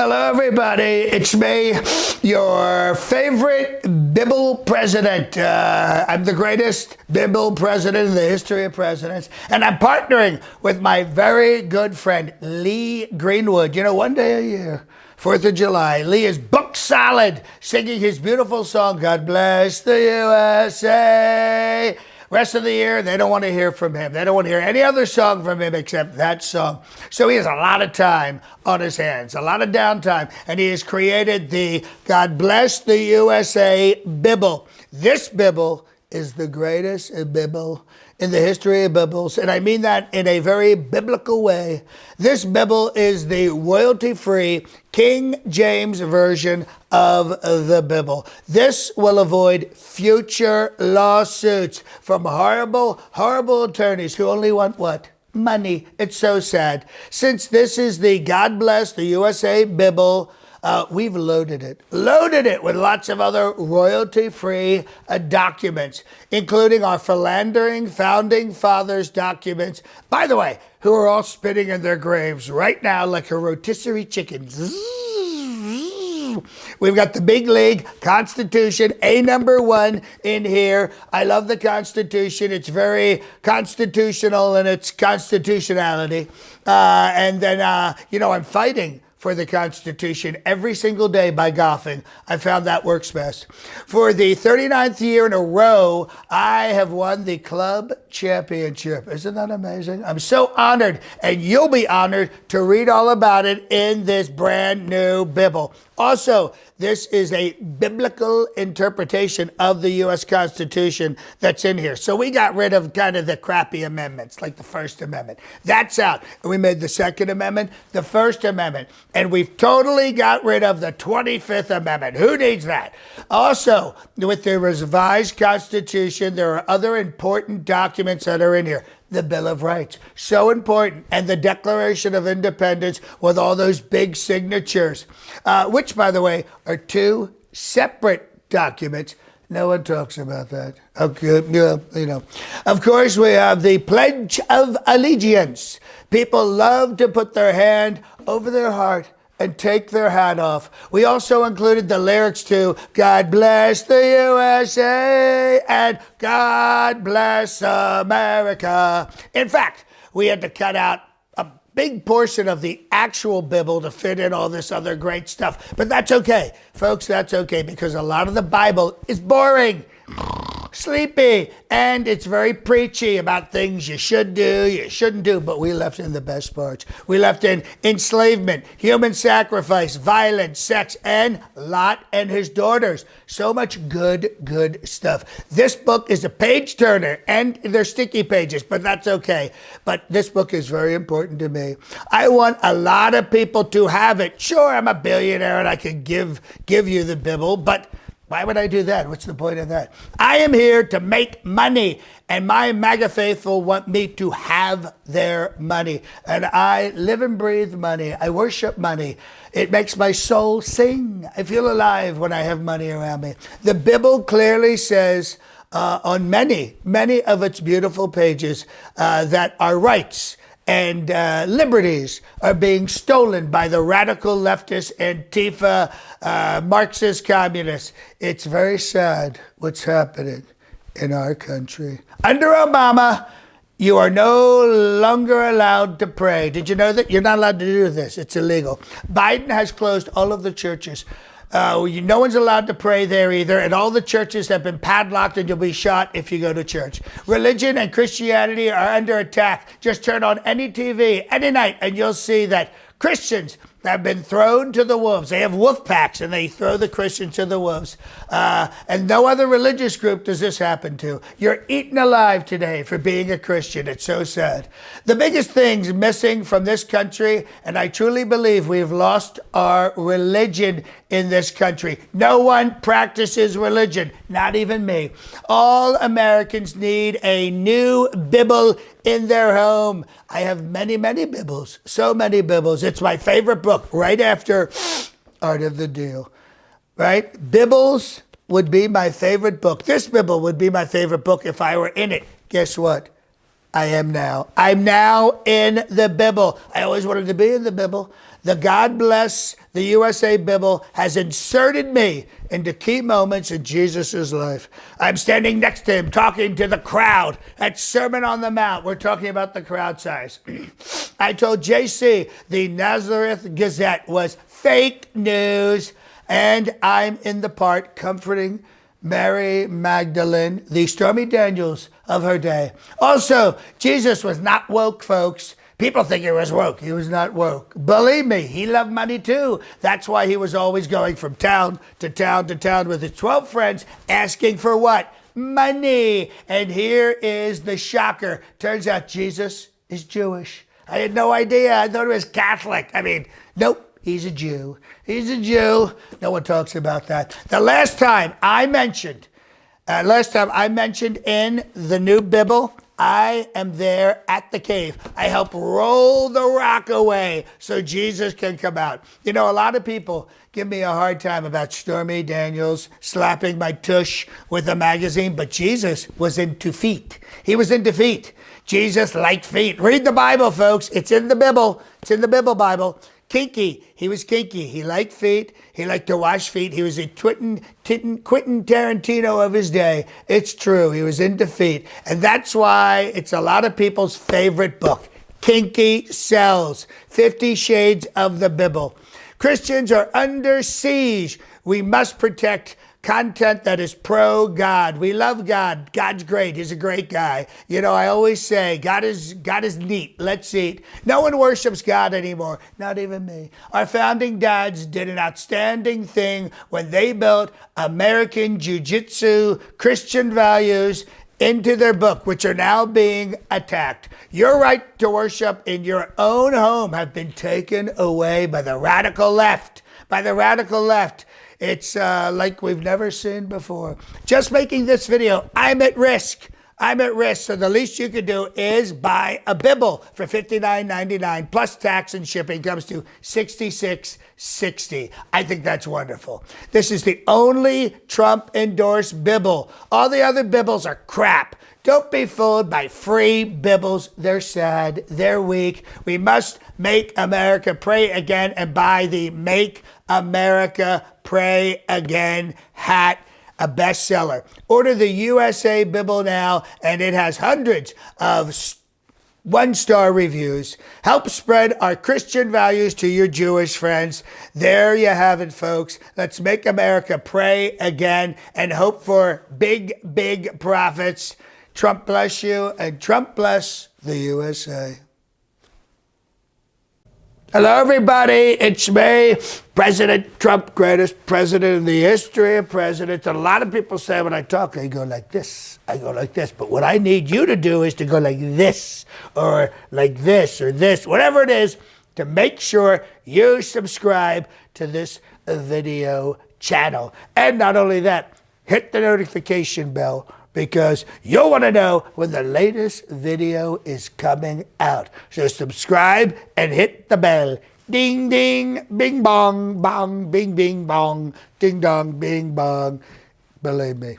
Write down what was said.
Hello, everybody. It's me, your favorite Bibble president. I'm the greatest Bibble president in the history of presidents. And I'm partnering with my very good friend, Lee Greenwood. You know, one day a year, 4th of July, Lee is book solid, singing his beautiful song, God Bless the USA. Rest of the year, they don't want to hear from him. They don't want to hear any other song from him except that song. So he has a lot of time on his hands, a lot of downtime, and he has created the God Bless the USA Bibble. This Bibble is the greatest Bibble in the history of Bibbles, and I mean that in a very biblical way. This Bibble is the royalty-free King James version of the Bibble. This will avoid future lawsuits from horrible, horrible attorneys who only want what? Money. It's so sad. Since this is the God Bless the USA Bibble, we've loaded it with lots of other royalty-free documents, including our philandering founding fathers documents, by the way, who are all spinning in their graves right now like a rotisserie chicken. We've got the big league Constitution, A#1 in here. I love the Constitution. It's very constitutional in its constitutionality. And then, I'm fighting for the Constitution every single day by golfing. I found that works best. For the 39th year in a row, I have won the club championship. Isn't that amazing? I'm so honored, and you'll be honored to read all about it in this brand new Bibble. Also, this is a biblical interpretation of the U.S. Constitution that's in here. So we got rid of kind of the crappy amendments, like the First Amendment. That's out. And we made the Second Amendment, the First Amendment. And we've totally got rid of the 25th Amendment. Who needs that? Also, with the revised Constitution, there are other important documents that are in here. The Bill of Rights, so important, and the Declaration of Independence with all those big signatures, which, by the way, are two separate documents. No one talks about that. Okay, Of course, we have the Pledge of Allegiance. People love to put their hand over their heart and take their hat off. We also included the lyrics to God Bless the USA and God Bless America. In fact, we had to cut out a big portion of the actual Bible to fit in all this other great stuff. But that's okay, folks, that's okay, because a lot of the Bible is boring, sleepy, and it's very preachy about things you should do, you shouldn't do, but we left in the best parts. We left in enslavement, human sacrifice, violence, sex, and Lot and his daughters. So much good stuff. This book is a page turner, and they're sticky pages, but that's okay. But this book is very important to me. I want a lot of people to have it. Sure, I'm a billionaire and I could give you the Bible, but why would I do that? What's the point of that? I am here to make money, and my MAGA faithful want me to have their money. And I live and breathe money. I worship money. It makes my soul sing. I feel alive when I have money around me. The Bible clearly says on many of its beautiful pages that our rights and liberties are being stolen by the radical leftist Antifa, Marxist communists. It's very sad what's happening in our country. Under Obama, you are no longer allowed to pray. Did you know that? You're not allowed to do this. It's illegal. Biden has closed all of the churches. No one's allowed to pray there either, and all the churches have been padlocked, and you'll be shot if you go to church. Religion and Christianity are under attack. Just turn on any TV any night, and you'll see that Christians have been thrown to the wolves. They have wolf packs, and they throw the Christians to the wolves. And no other religious group does this happen to. You're eaten alive today for being a Christian. It's so sad. The biggest things missing from this country, and I truly believe we've lost our religion in this country. No one practices religion, not even me. All Americans need a new Bible in their home. I have many Bibles, so many Bibles. It's my favorite book, right after Art of the Deal, right? Bibbles would be my favorite book. This Bibble would be my favorite book if I were in it. Guess what? I am now. I'm now in the Bibble. I always wanted to be in the Bibble. The God Bless the USA Bibble has inserted me into key moments in Jesus' life. I'm standing next to him talking to the crowd at Sermon on the Mount. We're talking about the crowd size. I told JC the Nazareth Gazette was fake news, and I'm in the part comforting Mary Magdalene, the Stormy Daniels of her day. Also, Jesus was not woke, folks. People think he was woke. He was not woke. Believe me, he loved money too. That's why he was always going from town to town to town with his 12 friends asking for what? Money. And here is the shocker. Turns out Jesus is Jewish. I had no idea. I thought he was Catholic. Nope. He's a Jew. He's a Jew. No one talks about that. The last time I mentioned in the new Bibble, I am there at the cave. I help roll the rock away so Jesus can come out. You know, a lot of people give me a hard time about Stormy Daniels slapping my tush with a magazine, but Jesus was into feet. He was into feet. Jesus liked feet. Read the Bible, folks. It's in the Bibble. It's in the Bible. Kinky. He was kinky. He liked feet. He liked to wash feet. He was a Quentin Tarantino of his day. It's true. He was into feet. And that's why it's a lot of people's favorite book. Kinky sells. 50 Shades of the Bibble. Christians are under siege. We must protect content that is pro-God. We love God. God's great. He's a great guy. You know, I always say, God is neat. Let's eat. No one worships God anymore. Not even me. Our founding dads did an outstanding thing when they built American Jiu-Jitsu Christian values into their book, which are now being attacked. Your right to worship in your own home have been taken away by the radical left. It's like we've never seen before. Just making this video, I'm at risk. So the least you can do is buy a Bibble for $59.99 plus tax and shipping comes to $66.60. I think that's wonderful. This is the only Trump-endorsed Bibble. All the other Bibbles are crap. Don't be fooled by free Bibbles. They're sad. They're weak. We must make America pray again and buy the Make America Pray Again hat, a bestseller. Order the USA Bibble now, and it has hundreds of one-star reviews. Help spread our Christian values to your Jewish friends. There you have it, folks. Let's make America pray again and hope for big, big profits. Trump bless you, and Trump bless the USA. Hello, everybody. It's me, President Trump, greatest president in the history of presidents. And a lot of people say when I talk, I go like this. But what I need you to do is to go like this, or like this, or this, whatever it is, to make sure you subscribe to this video channel. And not only that, hit the notification bell, because you'll want to know when the latest video is coming out. So subscribe and hit the bell. Ding, ding, bing, bong, bong, bing, bing, bong, ding, dong, bing, bong. Believe me.